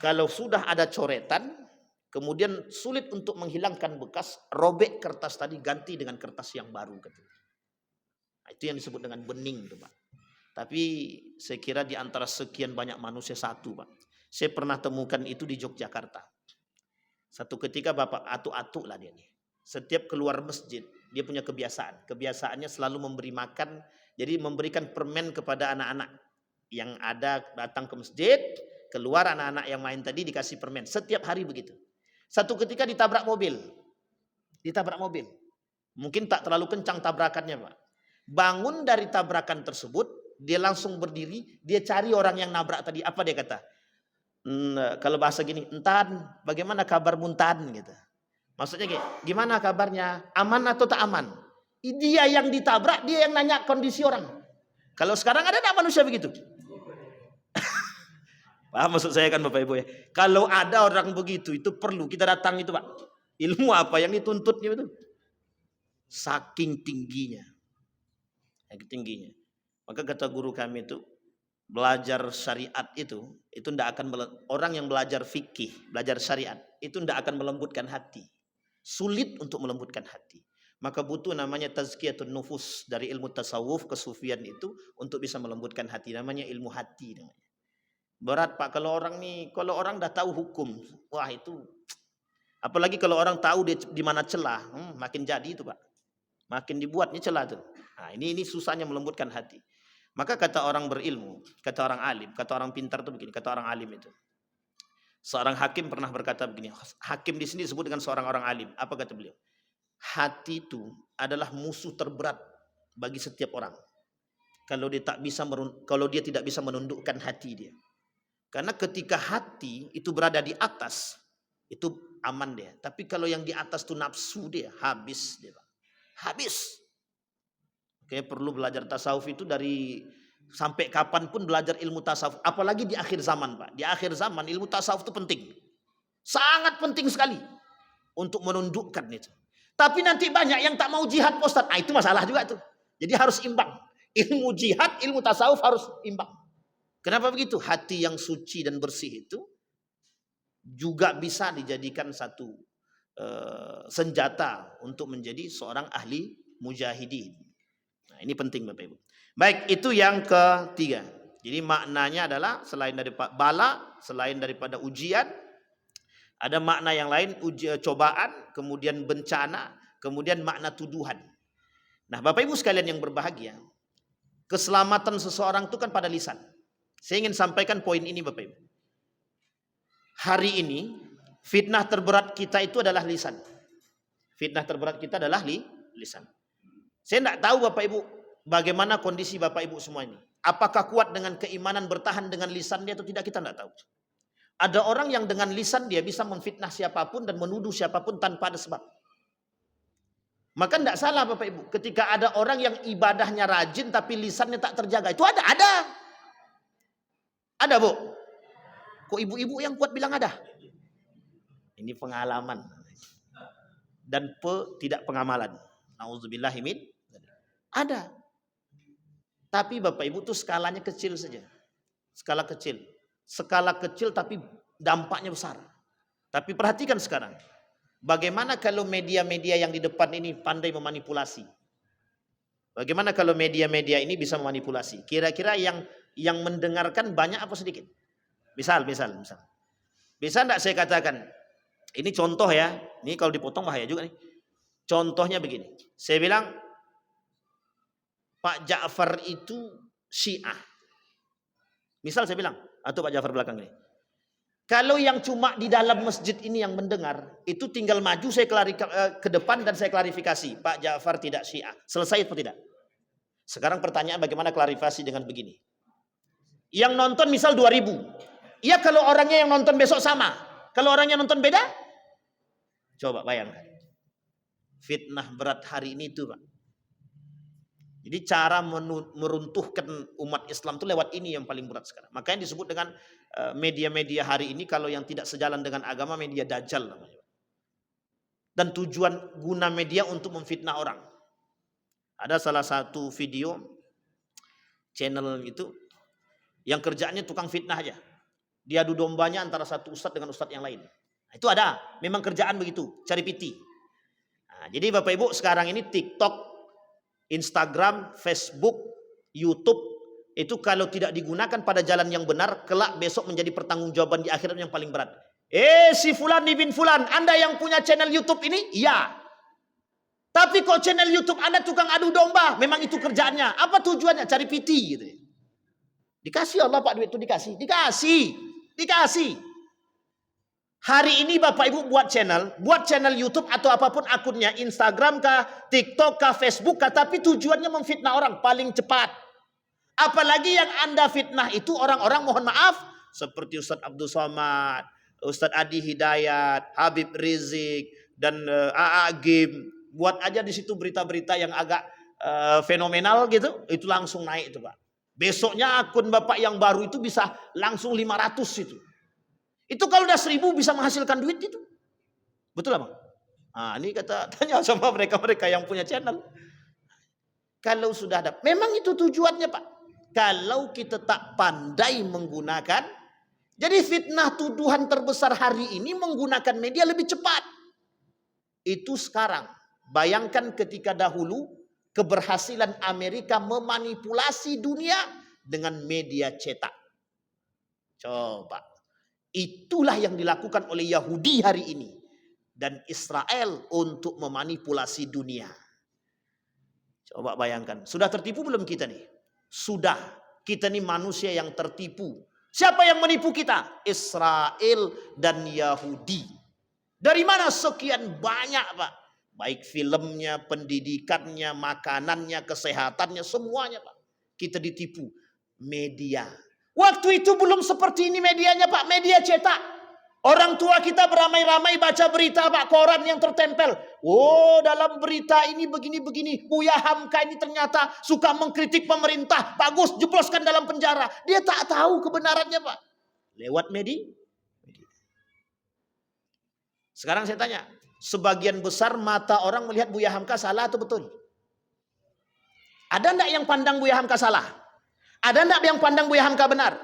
kalau sudah ada coretan, kemudian sulit untuk menghilangkan bekas, robek kertas tadi, ganti dengan kertas yang baru. Nah, itu yang disebut dengan bening, Pak. Tapi saya kira di antara sekian banyak manusia satu, Pak. Saya pernah temukan itu di Yogyakarta. Satu ketika Bapak atuk-atuk lah dia nih. Setiap keluar masjid, dia punya kebiasaan. Kebiasaannya selalu memberi makan, jadi memberikan permen kepada anak-anak yang ada datang ke masjid, keluar anak-anak yang main tadi dikasih permen. Setiap hari begitu. Satu ketika ditabrak mobil. Mungkin tak terlalu kencang tabrakannya, Pak. Bangun dari tabrakan tersebut, dia langsung berdiri, dia cari orang yang nabrak tadi. Apa dia kata? Kalau bahasa gini, Entan, bagaimana kabar Muntan? Gitu. Maksudnya gimana kabarnya? Aman atau tak aman? Dia yang ditabrak, dia yang nanya kondisi orang. Kalau sekarang ada tak manusia begitu? Paham maksud saya kan Bapak Ibu ya? Kalau ada orang begitu, itu perlu kita datang itu Pak. Ilmu apa yang dituntutnya itu? Saking tingginya. Maka kata guru kami itu, belajar syariat itu tidak akan, orang yang belajar fikih, belajar syariat, itu tidak akan melembutkan hati. Sulit untuk melembutkan hati. Maka butuh namanya tazkiyatun nufus, dari ilmu tasawuf, kesufian itu, untuk bisa melembutkan hati. Namanya ilmu hati. Namanya. Berat Pak, kalau orang dah tahu hukum, wah itu, apalagi kalau orang tahu dia di mana celah, makin jadi itu Pak. Makin dibuatnya celah tuh. Nah, ini susahnya melembutkan hati. Maka kata orang berilmu, kata orang alim, kata orang pintar itu begini, kata orang alim itu. Seorang hakim pernah berkata begini. Hakim di sini disebut dengan seorang orang alim. Apa kata beliau? Hati itu adalah musuh terberat bagi setiap orang. Kalau dia tidak bisa menundukkan hati dia. Karena ketika hati itu berada di atas, itu aman dia. Tapi kalau yang di atas itu nafsu dia, habis dia. Habis. Oke, perlu belajar tasawuf itu dari sampai kapanpun belajar ilmu tasawuf. Apalagi di akhir zaman, Pak. Di akhir zaman ilmu tasawuf itu penting. Sangat penting sekali untuk menundukkan itu. Tapi nanti banyak yang tak mau jihad, Pak Ustaz. Itu masalah juga tuh. Jadi harus imbang. Ilmu jihad, ilmu tasawuf harus imbang. Kenapa begitu? Hati yang suci dan bersih itu juga bisa dijadikan satu senjata untuk menjadi seorang ahli mujahidin. Nah, ini penting Bapak Ibu. Baik, itu yang ketiga. Jadi maknanya adalah selain daripada bala, selain daripada ujian, ada makna yang lain, cobaan, kemudian bencana, kemudian makna tuduhan. Nah, Bapak Ibu sekalian yang berbahagia, keselamatan seseorang itu kan pada lisan. Saya ingin sampaikan poin ini Bapak Ibu. Hari ini fitnah terberat kita itu adalah lisan. Fitnah terberat kita adalah lisan. Saya tidak tahu Bapak Ibu bagaimana kondisi Bapak Ibu semua ini. Apakah kuat dengan keimanan bertahan dengan lisan dia atau tidak, kita tidak tahu. Ada orang yang dengan lisan dia bisa memfitnah siapapun dan menuduh siapapun tanpa ada sebab. Maka tidak salah Bapak Ibu ketika ada orang yang ibadahnya rajin tapi lisannya tak terjaga. Itu ada. Ada Bu. Kok ibu-ibu yang kuat bilang ada? Ini pengalaman. Dan tidak pengamalan. Nauzubillahimin. Ada. Tapi Bapak Ibu itu skalanya kecil saja. Skala kecil. Skala kecil tapi dampaknya besar. Tapi perhatikan sekarang. Bagaimana kalau media-media yang di depan ini pandai memanipulasi? Bagaimana kalau media-media ini bisa memanipulasi? Kira-kira yang mendengarkan banyak apa sedikit? Misal. Bisa enggak saya katakan? Ini contoh ya. Ini kalau dipotong bahaya juga nih. Contohnya begini. Saya bilang Pak Ja'far itu Syiah. Misal saya bilang, atau Pak Ja'far belakang ini. Kalau yang cuma di dalam masjid ini yang mendengar, itu tinggal maju saya ke depan dan saya klarifikasi. Pak Ja'far tidak Syiah. Selesai atau tidak? Sekarang pertanyaan bagaimana klarifikasi dengan begini. Yang nonton misal 2000. Ya kalau orangnya yang nonton besok sama. Kalau orangnya nonton beda? Coba bayangkan. Fitnah berat hari ini itu Pak. Jadi cara meruntuhkan umat Islam itu lewat ini yang paling berat sekarang. Makanya disebut dengan media-media hari ini kalau yang tidak sejalan dengan agama media dajjal namanya. Dan tujuan guna media untuk memfitnah orang. Ada salah satu video channel itu yang kerjaannya tukang fitnah aja. Dia adu dombanya antara satu ustadz dengan ustadz yang lain. Nah, itu ada, memang kerjaan begitu, cari piti. Nah, jadi Bapak Ibu sekarang ini TikTok, Instagram, Facebook, YouTube itu kalau tidak digunakan pada jalan yang benar, kelak besok menjadi pertanggungjawaban di akhirat yang paling berat. Si Fulan bin Fulan, Anda yang punya channel YouTube ini? Iya. Tapi kok channel YouTube Anda tukang adu domba? Memang itu kerjaannya. Apa tujuannya? Cari piti gitu. Dikasih Allah Pak duit itu dikasih. Dikasih. Hari ini Bapak Ibu buat channel YouTube atau apapun akunnya, Instagram kah, TikTok kah, Facebook kah, tapi tujuannya memfitnah orang paling cepat. Apalagi yang Anda fitnah itu orang-orang mohon maaf seperti Ustadz Abdul Somad, Ustadz Adi Hidayat, Habib Rizik dan AA Gim. Buat aja di situ berita-berita yang agak fenomenal gitu, itu langsung naik itu Pak. Besoknya akun Bapak yang baru itu bisa langsung 500 itu. Itu kalau udah 1000 bisa menghasilkan duit itu. Betul Bang? Nah, ini tanya sama mereka yang punya channel. Kalau sudah ada, memang itu tujuannya Pak. Kalau kita tak pandai menggunakan, jadi fitnah tuduhan terbesar hari ini menggunakan media lebih cepat. Itu sekarang. Bayangkan ketika dahulu keberhasilan Amerika memanipulasi dunia dengan media cetak. Coba. Itulah yang dilakukan oleh Yahudi hari ini. Dan Israel untuk memanipulasi dunia. Coba bayangkan. Sudah tertipu belum kita nih? Sudah. Kita nih manusia yang tertipu. Siapa yang menipu kita? Israel dan Yahudi. Dari mana sekian banyak, Pak? Baik filmnya, pendidikannya, makanannya, kesehatannya, semuanya, Pak. Kita ditipu. Media. Waktu itu belum seperti ini medianya, Pak. Media cetak. Orang tua kita beramai-ramai baca berita, Pak, koran yang tertempel. Oh, dalam berita ini begini-begini. Buya Hamka ini ternyata suka mengkritik pemerintah. Bagus, jebloskan dalam penjara. Dia tak tahu kebenarannya, Pak. Lewat media. Sekarang saya tanya, sebagian besar mata orang melihat Buya Hamka salah atau betul? Ada enggak yang pandang Buya Hamka salah? Ada enggak yang pandang Buya Hamka benar?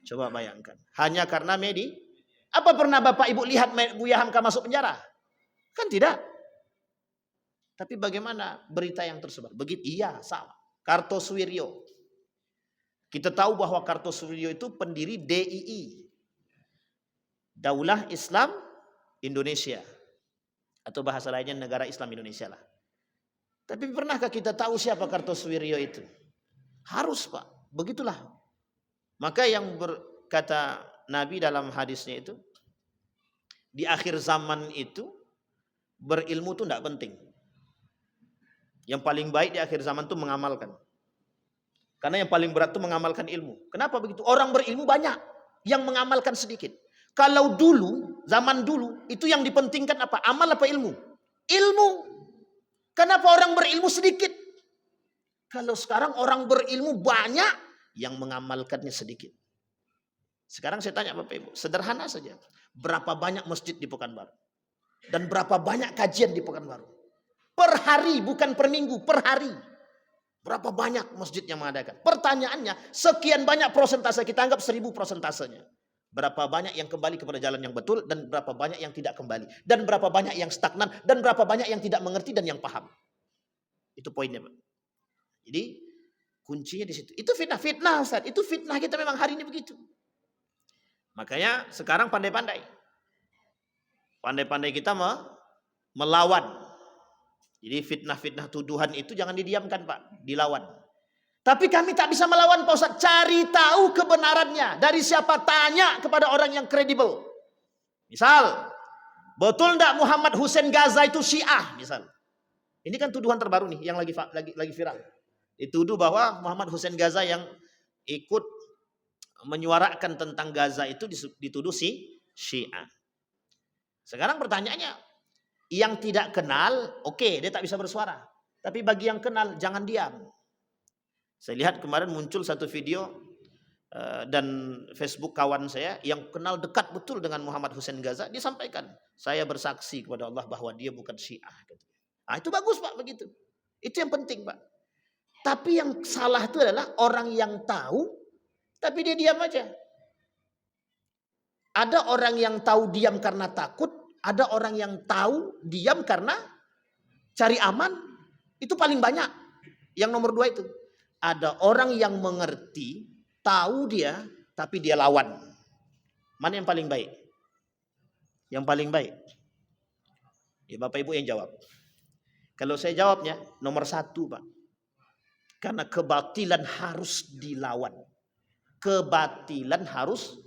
Coba bayangkan. Hanya karena media. Apa pernah Bapak Ibu lihat Buya Hamka masuk penjara? Kan tidak. Tapi bagaimana berita yang tersebar? Begitu, iya, sama. Kartosuwiryo. Kita tahu bahwa Kartosuwiryo itu pendiri DII. Daulah Islam Indonesia. Atau bahasa lainnya Negara Islam Indonesia lah. Tapi pernahkah kita tahu siapa Kartosuwiryo itu? Harus, Pak. Begitulah. Maka yang berkata Nabi dalam hadisnya itu, di akhir zaman itu berilmu itu tidak penting. Yang paling baik di akhir zaman itu mengamalkan. Karena yang paling berat itu mengamalkan ilmu. Kenapa begitu? Orang berilmu banyak, yang mengamalkan sedikit. Kalau dulu, zaman dulu, itu yang dipentingkan apa? Amal apa ilmu? Ilmu. Kenapa orang berilmu sedikit? Kalau sekarang orang berilmu banyak, yang mengamalkannya sedikit. Sekarang saya tanya Bapak Ibu, sederhana saja. Berapa banyak masjid di Pekanbaru? Dan berapa banyak kajian di Pekanbaru? Per hari, bukan per minggu, per hari. Berapa banyak masjid yang mengadakan? Pertanyaannya, sekian banyak persentase, kita anggap 1000 persentasenya. Berapa banyak yang kembali kepada jalan yang betul, dan berapa banyak yang tidak kembali. Dan berapa banyak yang stagnan, dan berapa banyak yang tidak mengerti dan yang paham. Itu poinnya, Pak. Jadi, kuncinya di situ. Itu fitnah, Ustaz. Itu fitnah kita memang hari ini begitu. Makanya sekarang pandai-pandai. Pandai-pandai kita melawan. Jadi fitnah-fitnah tuduhan itu jangan didiamkan, Pak. Dilawan. Tapi kami tak bisa melawan, Pak Ustaz. Cari tahu kebenarannya. Dari siapa? Tanya kepada orang yang kredibel. Misal, betul enggak Muhammad Hussein Gaza itu Syiah? Misal. Ini kan tuduhan terbaru nih yang lagi viral. Dituduh bahwa Muhammad Hussein Gaza yang ikut menyuarakan tentang Gaza itu dituduh Syiah. Sekarang pertanyaannya, yang tidak kenal, oke, dia tak bisa bersuara. Tapi bagi yang kenal, jangan diam. Saya lihat kemarin muncul satu video dan Facebook kawan saya yang kenal dekat betul dengan Muhammad Hussein Gaza, dia sampaikan, saya bersaksi kepada Allah bahwa dia bukan Syiah. Nah, itu bagus, Pak, begitu. Itu yang penting, Pak. Tapi yang salah itu adalah orang yang tahu tapi dia diam aja. Ada orang yang tahu diam karena takut, ada orang yang tahu diam karena cari aman. Itu paling banyak. Yang nomor 2 itu. Ada orang yang mengerti, tahu dia, tapi dia lawan. Mana yang paling baik? Yang paling baik. Ya, Bapak Ibu yang jawab. Kalau saya jawabnya, nomor 1, Pak. Karena kebatilan harus dilawan. Kebatilan harus,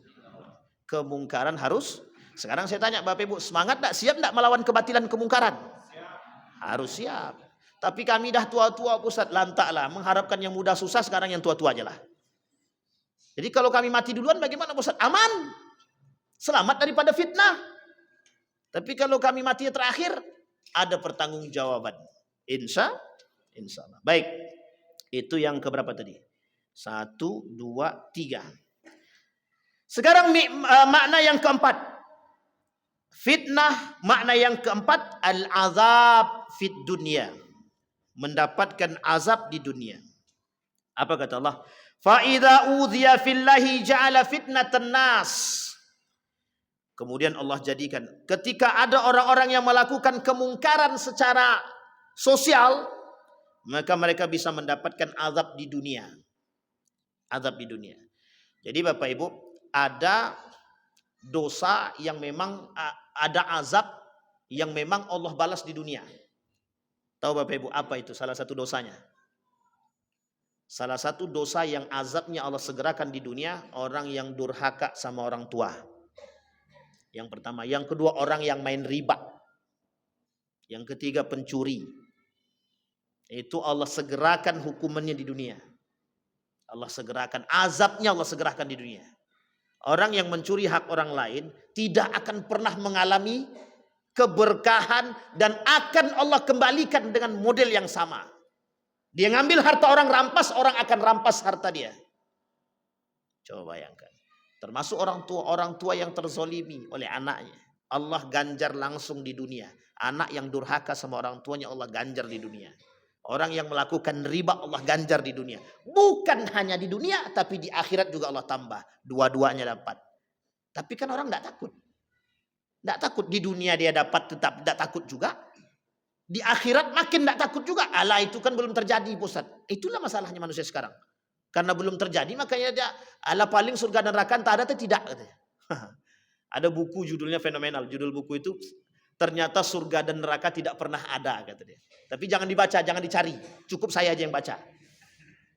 kemungkaran harus. Sekarang saya tanya Bapak Ibu, semangat enggak? Siap enggak melawan kebatilan kemungkaran? Harus siap. Tapi kami dah tua-tua, Ustaz, lantaklah mengharapkan yang muda susah, sekarang yang tua-tua aja lah. Jadi kalau kami mati duluan bagaimana, Ustaz? Aman. Selamat daripada fitnah. Tapi kalau kami mati terakhir, ada pertanggungjawaban. Insya Allah. Baik. Itu yang keberapa tadi? 1, 2, 3. Sekarang makna yang keempat. Fitnah, makna yang keempat, al-azab fit dunia. Mendapatkan azab di dunia. Apa kata Allah? Fa idza udhiya fillahi ja'ala fitnatan nas. Kemudian Allah jadikan ketika ada orang-orang yang melakukan kemungkaran secara sosial, maka mereka bisa mendapatkan azab di dunia. Azab di dunia. Jadi Bapak Ibu, ada dosa yang memang ada azab yang memang Allah balas di dunia. Tahu Bapak Ibu apa itu salah satu dosanya? Salah satu dosa yang azabnya Allah segerakan di dunia, orang yang durhaka sama orang tua. Yang pertama. Yang kedua, orang yang main riba. Yang ketiga, pencuri. Itu Allah segerakan hukumannya di dunia. Allah segerakan, azabnya Allah segerakan di dunia. Orang yang mencuri hak orang lain tidak akan pernah mengalami keberkahan dan akan Allah kembalikan dengan model yang sama. Dia ngambil harta orang orang akan rampas harta dia. Coba bayangkan. Termasuk orang tua yang terzolimi oleh anaknya. Allah ganjar langsung di dunia. Anak yang durhaka sama orang tuanya Allah ganjar di dunia. Orang yang melakukan riba Allah ganjar di dunia. Bukan hanya di dunia, tapi di akhirat juga Allah tambah. Dua-duanya dapat. Tapi kan orang tidak takut. Tidak takut. Di dunia dia dapat tetap tidak takut juga. Di akhirat makin tidak takut juga. Allah itu kan belum terjadi, Ustaz. Itulah masalahnya manusia sekarang. Karena belum terjadi makanya dia Allah paling surga dan neraka tak ada atau tidak. Ada buku judulnya fenomenal. Judul buku itu ternyata surga dan neraka tidak pernah ada, kata dia. Tapi jangan dibaca, jangan dicari. Cukup saya aja yang baca.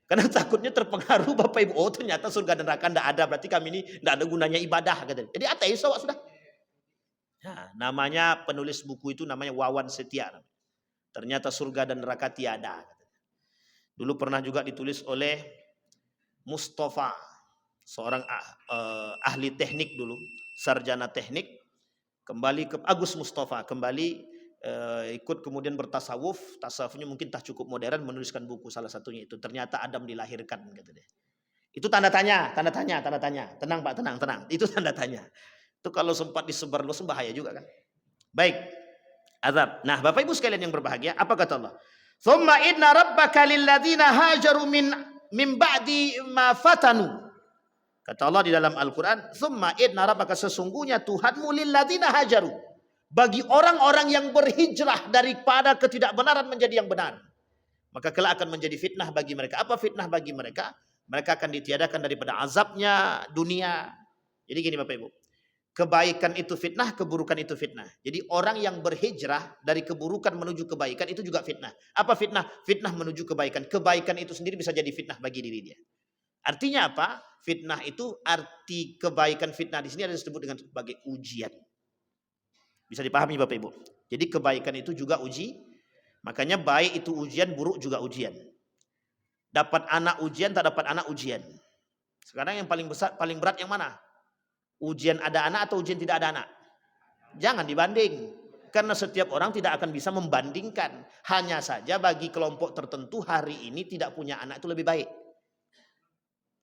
Karena takutnya terpengaruh Bapak Ibu. Oh ternyata surga dan neraka tidak ada. Berarti kami ini tidak ada gunanya ibadah, kata dia. Jadi ateis sudah. Nah, namanya penulis buku itu namanya Wawan Setia. Ternyata surga dan neraka tiada. Dulu pernah juga ditulis oleh Mustafa, seorang ahli teknik dulu, sarjana teknik, kembali ke Agus Mustafa, kembali ikut kemudian bertasawuf, tasawufnya mungkin tak cukup modern, menuliskan buku salah satunya itu. Ternyata Adam dilahirkan, kata dia. Itu tanda tanya. Tenang Pak, tenang. Itu tanda tanya. Itu kalau sempat disebar luas bahaya juga kan. Baik, azab. Nah, Bapak Ibu sekalian yang berbahagia, apa kata Allah? Tsumma inna rabbaka lilladzina hajaru min ba'di ma fatanu. Kata Allah di dalam Al-Quran, tsumma inna rabbaka, sesungguhnya Tuhanmu lilladzina hajaru, bagi orang-orang yang berhijrah daripada ketidakbenaran menjadi yang benar. Maka kelak akan menjadi fitnah bagi mereka. Apa fitnah bagi mereka? Mereka akan ditiadakan daripada azabnya dunia. Jadi gini Bapak Ibu, kebaikan itu fitnah, keburukan itu fitnah. Jadi orang yang berhijrah dari keburukan menuju kebaikan itu juga fitnah. Apa fitnah? Fitnah menuju kebaikan. Kebaikan itu sendiri bisa jadi fitnah bagi diri dia. Artinya apa? Fitnah itu, arti kebaikan fitnah di sini ada disebut dengan sebagai ujian. Bisa dipahami Bapak Ibu. Jadi kebaikan itu juga uji. Makanya baik itu ujian, buruk juga ujian. Dapat anak ujian, tak dapat anak ujian. Sekarang yang paling besar, paling berat yang mana? Ujian ada anak atau ujian tidak ada anak? Jangan dibanding. Karena setiap orang tidak akan bisa membandingkan. Hanya saja bagi kelompok tertentu hari ini tidak punya anak itu lebih baik.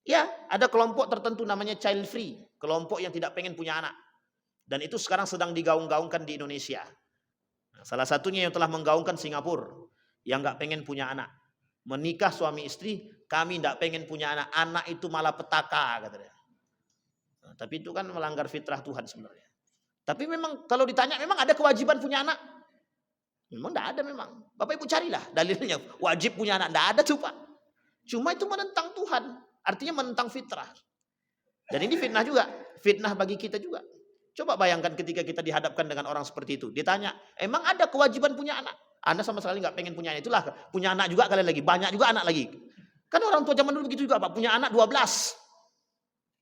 Ya, ada kelompok tertentu namanya child free. Kelompok yang tidak pengen punya anak. Dan itu sekarang sedang digaung-gaungkan di Indonesia. Nah, salah satunya yang telah menggaungkan Singapura. Yang nggak pengen punya anak. Menikah suami istri, kami tidak pengen punya anak. Anak itu malah petaka, katanya. Nah, tapi itu kan melanggar fitrah Tuhan sebenarnya. Tapi memang kalau ditanya memang ada kewajiban punya anak. Memang tidak ada memang. Bapak Ibu carilah dalilnya. Wajib punya anak. Tidak ada tuh Pak. Cuma itu menentang Tuhan. Artinya menentang fitrah. Dan ini fitnah juga. Fitnah bagi kita juga. Coba bayangkan ketika kita dihadapkan dengan orang seperti itu. Ditanya, emang ada kewajiban punya anak? Anda sama sekali nggak pengen punya anak. Itulah punya anak juga kalian lagi. Banyak juga anak lagi. Kan orang tua zaman dulu begitu juga Pak. Punya anak 12.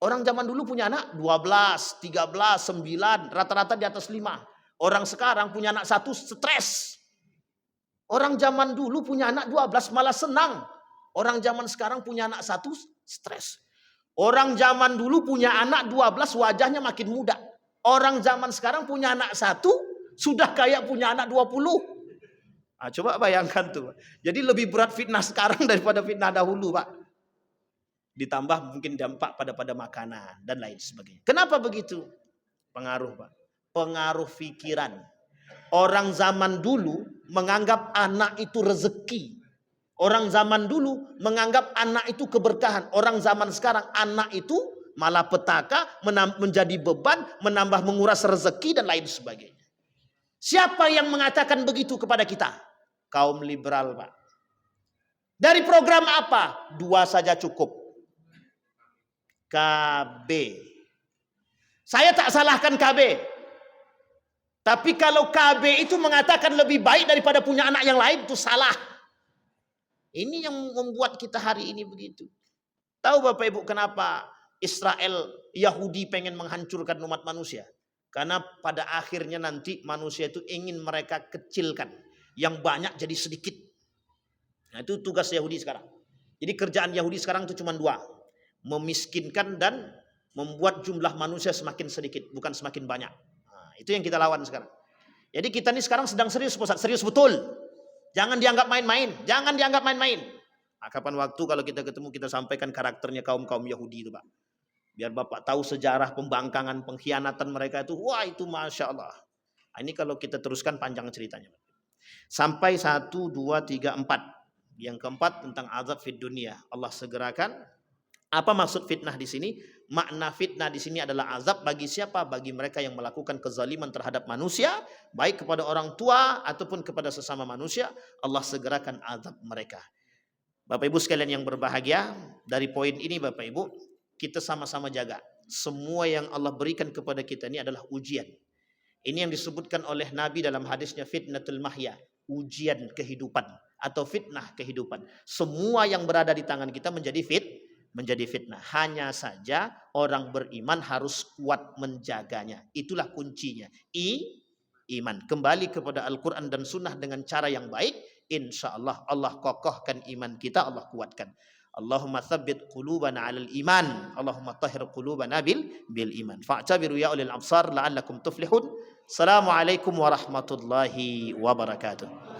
Orang zaman dulu punya anak 12, 13, 9. Rata-rata di atas 5. Orang sekarang punya anak 1 stres. Orang zaman dulu punya anak 12 malah senang. Orang zaman sekarang punya anak 1 stres. Orang zaman dulu punya anak 12 wajahnya makin muda. Orang zaman sekarang punya anak 1 sudah kayak punya anak 20. Nah, coba bayangkan tuh. Jadi lebih berat fitnah sekarang daripada fitnah dahulu Pak. Ditambah mungkin dampak pada makanan dan lain sebagainya. Kenapa begitu? Pengaruh Pak. Pengaruh pikiran. Orang zaman dulu menganggap anak itu rezeki. Orang zaman dulu menganggap anak itu keberkahan. Orang zaman sekarang anak itu malah petaka, menjadi beban, menambah menguras rezeki dan lain sebagainya. Siapa yang mengatakan begitu kepada kita? Kaum liberal Pak. Dari program apa? 2 saja cukup. KB. Saya tak salahkan KB. Tapi kalau KB itu mengatakan lebih baik daripada punya anak yang lain, itu salah. Ini yang membuat kita hari ini begitu. Tahu Bapak Ibu kenapa Israel, Yahudi pengen menghancurkan umat manusia? Karena pada akhirnya nanti manusia itu ingin mereka kecilkan. Yang banyak jadi sedikit. Nah itu tugas Yahudi sekarang. Jadi kerjaan Yahudi sekarang itu cuma dua. Memiskinkan dan membuat jumlah manusia semakin sedikit. Bukan semakin banyak. Nah, itu yang kita lawan sekarang. Jadi kita ini sekarang sedang serius Ustaz. Serius betul. Jangan dianggap main-main. Jangan dianggap main-main. Nah, kapan waktu kalau kita ketemu kita sampaikan karakternya kaum-kaum Yahudi itu Pak. Biar Bapak tahu sejarah pembangkangan, pengkhianatan mereka itu. Wah itu Masya Allah. Nah, ini kalau kita teruskan panjang ceritanya. Sampai 1, 2, 3, 4. Yang keempat tentang azab fid dunia. Allah segerakan. Apa maksud fitnah di sini? Makna fitnah di sini adalah azab bagi siapa? Bagi mereka yang melakukan kezaliman terhadap manusia, baik kepada orang tua ataupun kepada sesama manusia, Allah segerakan azab mereka. Bapak Ibu sekalian yang berbahagia, dari poin ini Bapak Ibu, kita sama-sama jaga. Semua yang Allah berikan kepada kita ini adalah ujian. Ini yang disebutkan oleh Nabi dalam hadisnya fitnatul mahya, ujian kehidupan atau fitnah kehidupan. Semua yang berada di tangan kita menjadi fitnah. Hanya saja orang beriman harus kuat menjaganya. Itulah kuncinya. Iman. Kembali kepada Al-Quran dan Sunnah dengan cara yang baik. Insya Allah Allah kokohkan iman kita. Allah kuatkan. Allahumma thabbit qulubana 'alal iman. Allahumma tahhir qulubana bil iman. Fa'tabiru ya ulil absar la'allakum tuflihun. Assalamualaikum warahmatullahi wabarakatuh.